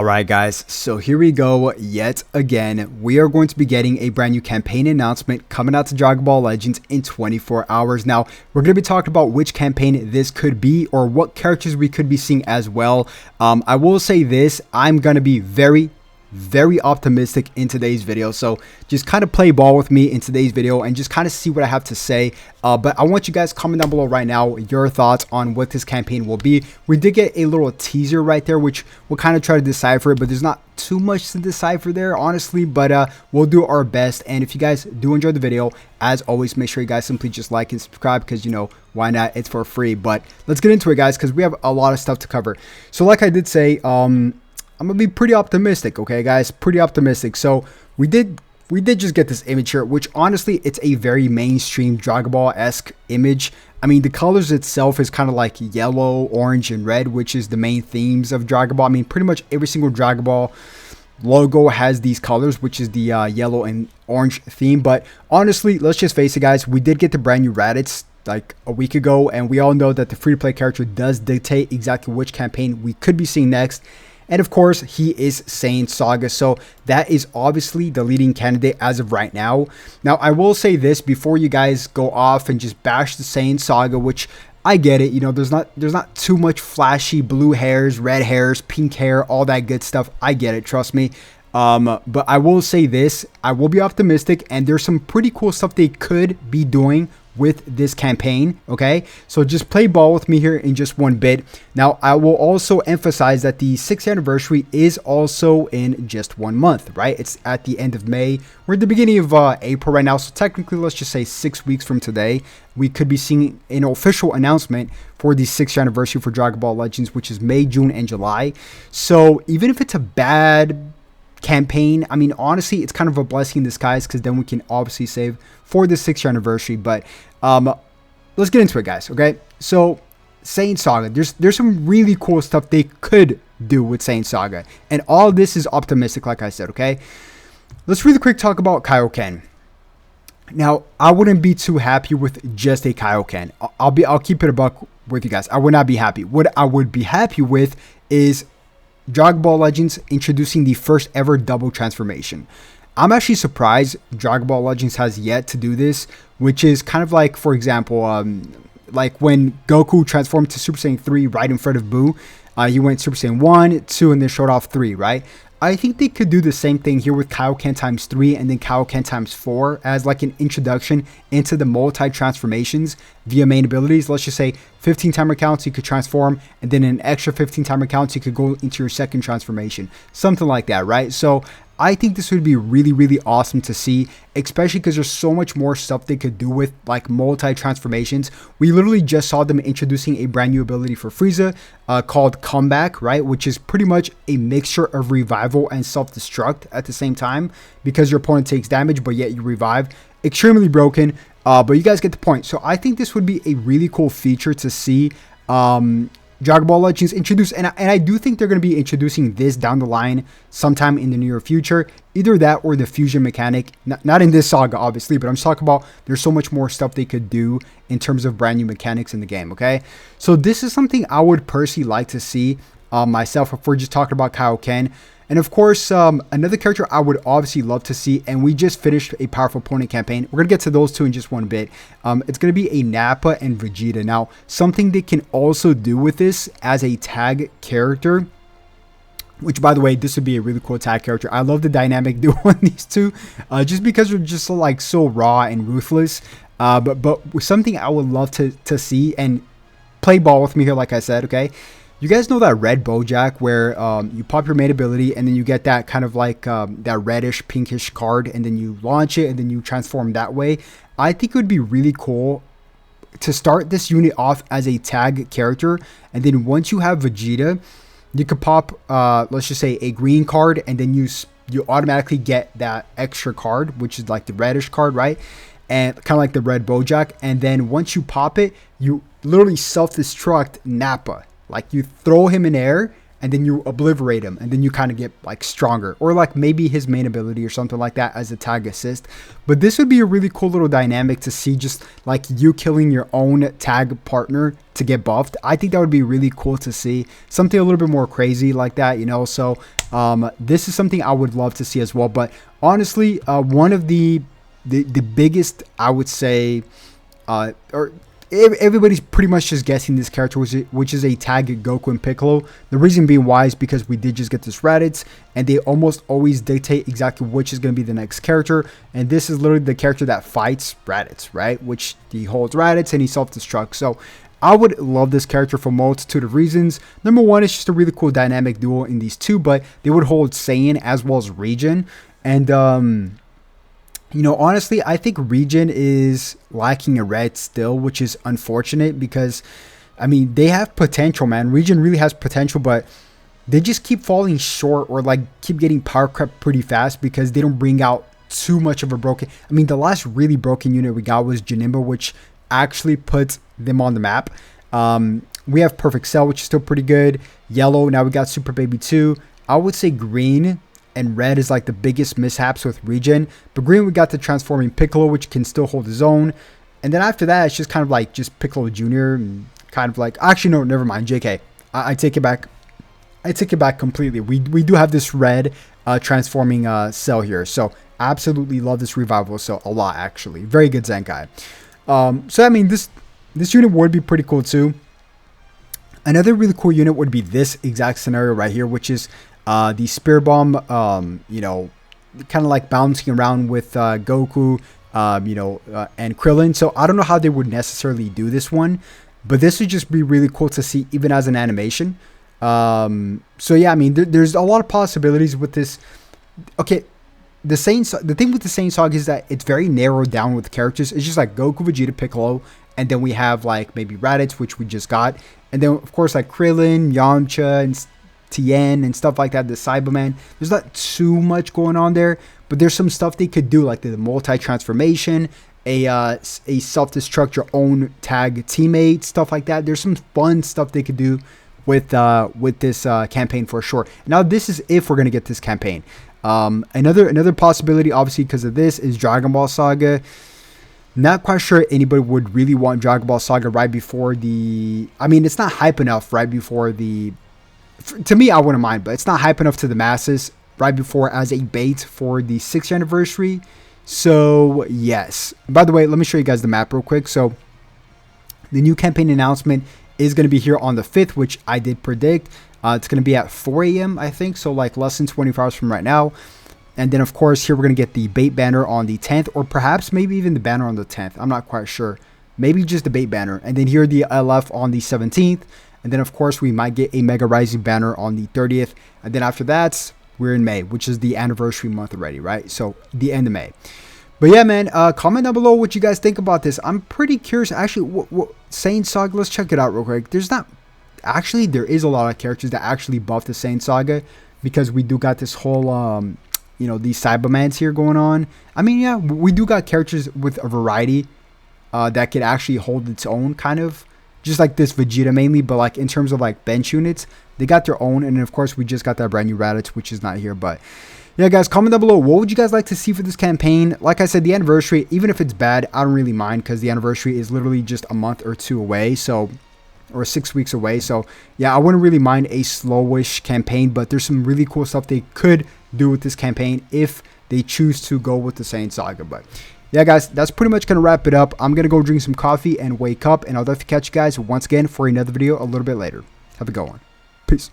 Alright guys, so here we go yet again. We are going to be getting a brand new campaign announcement coming out to Dragon Ball Legends in 24 hours. Now, we're going to be talking about which campaign this could be or what characters we could be seeing as well. I will say this, I'm going to be very optimistic in today's video, so just kind of play ball with me in today's video and just kind of see what I have to say. But I want you guys comment down below right now your thoughts on what this campaign will be. We did get a little teaser right there, which we'll kind of try to decipher it, but there's not too much to decipher there, honestly, but we'll do our best. And if you guys do enjoy the video, as always, make sure you guys simply just like and subscribe, because you know, why not? It's for free. But let's get into it, guys, because we have a lot of stuff to cover. So like I did say, I'm gonna be pretty optimistic, okay guys, pretty optimistic. So we did just get this image here, which honestly, it's a very mainstream Dragon Ball-esque image. I mean, the colors itself is kind of like yellow, orange, and red, which is the main themes of Dragon Ball. I mean, pretty much every single Dragon Ball logo has these colors, which is the yellow and orange theme. But honestly, let's just face it, guys, we did get the brand new Raditz like a week ago, and we all know that the free-to-play character does dictate exactly which campaign we could be seeing next. And of course, he is Saiyan Saga, so that is obviously the leading candidate as of right now. Now, I will say this before you guys go off and just bash the Saiyan Saga, which I get it. You know, there's not too much flashy blue hairs, red hairs, pink hair, all that good stuff. I get it, trust me. But I will say this, I will be optimistic, and there's some pretty cool stuff they could be doing with this campaign, okay? So just play ball with me here in just one bit. Now, I will also emphasize that the 6th anniversary is also in just 1 month, right? It's at the end of May. We're at the beginning of April right now, so technically, let's just say 6 weeks from today, we could be seeing an official announcement for the 6th anniversary for Dragon Ball Legends, which is May, June, and July. So even if it's a bad campaign, I mean, honestly, it's kind of a blessing in disguise, because then we can obviously save for the 6th anniversary. But let's get into it, guys. Okay, so Saiyan Saga, there's some really cool stuff they could do with Saiyan Saga, and all this is optimistic, like I said. Okay, let's really quick talk about Kaioken. Now, I wouldn't be too happy with just a Kaioken. I'll keep it a buck with you guys. I would not be happy. What I would be happy with is Dragon Ball Legends introducing the first ever double transformation. I'm actually surprised Dragon Ball Legends has yet to do this, which is kind of like, for example, like when Goku transformed to Super Saiyan 3 right in front of Buu. He went Super Saiyan 1, 2, and then showed off 3, right? I think they could do the same thing here with Kaioken times 3 and then Kaioken times 4 as like an introduction into the multi-transformations via main abilities. Let's just say 15 timer counts you could transform, and then an extra 15 timer counts you could go into your second transformation. Something like that, right? So I think this would be really awesome to see, especially because there's so much more stuff they could do with like multi-transformations. We literally just saw them introducing a brand new ability for Frieza called Comeback, right? Which is pretty much a mixture of revival and self-destruct at the same time, because your opponent takes damage, but yet you revive. Extremely broken, but you guys get the point. So I think this would be a really cool feature to see Dragon Ball Legends introduced, and I do think they're going to be introducing this down the line sometime in the near future. Either that or the fusion mechanic. Not in this saga, obviously, but I'm just talking about there's so much more stuff they could do in terms of brand new mechanics in the game, okay? So this is something I would personally like to see myself if we're just talking about Kaioken. And of course, another character I would obviously love to see, and we just finished a powerful opponent campaign. We're going to get to those two in just one bit. It's going to be a Nappa and Vegeta. Now, something they can also do with this as a tag character, which, by the way, this would be a really cool tag character. I love the dynamic duo on these two, just because they're just so raw and ruthless. But something I would love to see, and play ball with me here, like I said, okay? You guys know that red Bojack where you pop your main ability and then you get that kind of like that reddish pinkish card, and then you launch it and then you transform that way. I think it would be really cool to start this unit off as a tag character, and then once you have Vegeta, you could pop let's just say a green card, and then you automatically get that extra card, which is like the reddish card, right? And kind of like the red Bojack, and then once you pop it, you literally self-destruct Nappa. Like, you throw him in air, and then you obliterate him, and then you kind of get like stronger, or like maybe his main ability or something like that as a tag assist. But this would be a really cool little dynamic to see, just like you killing your own tag partner to get buffed. I think that would be really cool to see, something a little bit more crazy like that, you know. So this is something I would love to see as well. But honestly, one of the biggest, I would say, or everybody's pretty much just guessing this character, which is a tag Goku and Piccolo. The reason being why is because we did just get this Raditz, and they almost always dictate exactly which is going to be the next character. And this is literally the character that fights Raditz, right? Which he holds Raditz and he self-destructs. So I would love this character for a multitude of reasons. Number one, it's just a really cool dynamic duo in these two, but they would hold Saiyan as well as Regen. And you know, honestly, I think Regen is lacking a red still, which is unfortunate because, I mean, they have potential, man. Regen really has potential, but they just keep falling short, or like keep getting power crept pretty fast because they don't bring out too much of a broken. I mean, the last really broken unit we got was Janemba, which actually puts them on the map. We have Perfect Cell, which is still pretty good. Yellow, now we got Super Baby 2. I would say green and red is like the biggest mishaps with Regen, but green we got the transforming Piccolo, which can still hold his own. And then after that, it's just kind of like just Piccolo Jr. and kind of like, actually no, never mind, JK, I take it back. I take it back completely. We do have this red transforming Cell here, so absolutely love this revival cell a lot, actually. Very good Zenkai. So I mean, this unit would be pretty cool too. Another really cool unit would be this exact scenario right here, which is the Spear Bomb, you know, kind of like bouncing around with Goku, you know, and Krillin. So I don't know how they would necessarily do this one, but this would just be really cool to see even as an animation. So yeah, I mean, there's a lot of possibilities with this. Okay, the thing with the Saiyan Saga is that it's very narrowed down with characters. It's just like Goku, Vegeta, Piccolo, and then we have like maybe Raditz, which we just got, and then of course like Krillin, Yamcha, and Tien and stuff like that, the Cyberman. There's not too much going on there, but there's some stuff they could do, like the multi-transformation, a self-destruct your own tag teammate, stuff like that. There's some fun stuff they could do with this campaign for sure. Now this is if we're gonna get this campaign. Another possibility, obviously because of this, is Dragon Ball Saga. Not quite sure anybody would really want Dragon Ball Saga right before the, I mean, it's not hype enough right before the, to me, I wouldn't mind, but it's not hype enough to the masses right before as a bait for the 6th anniversary. So yes, by the way, let me show you guys the map real quick. So the new campaign announcement is going to be here on the 5th, which I did predict. It's going to be at 4 a.m. I think, so like less than 24 hours from right now. And then of course here we're going to get the bait banner on the 10th, or perhaps maybe even the banner on the 10th. I'm not quite sure. Maybe just the bait banner. And then here the LF on the 17th. And then, of course, we might get a Mega Rising banner on the 30th. And then after that, we're in May, which is the anniversary month already, right? So, the end of May. But yeah, man, comment down below what you guys think about this. I'm pretty curious. Actually, what Saiyan Saga, let's check it out real quick. There is a lot of characters that actually buff the Saiyan Saga, because we do got this whole, you know, these Cybermans here going on. I mean, yeah, we do got characters with a variety that could actually hold its own, kind of. Just like this Vegeta mainly, but like in terms of like bench units, they got their own. And then of course we just got that brand new Raditz, which is not here. But yeah, guys, comment down below, what would you guys like to see for this campaign? Like I said, the anniversary, even if it's bad, I don't really mind, because the anniversary is literally just a month or two away, so, or 6 weeks away. So yeah, I wouldn't really mind a slowish campaign, but there's some really cool stuff they could do with this campaign if they choose to go with the Saiyan Saga. But yeah, guys, that's pretty much going to wrap it up. I'm going to go drink some coffee and wake up, and I'll definitely catch you guys once again for another video a little bit later. Have a good one. Peace.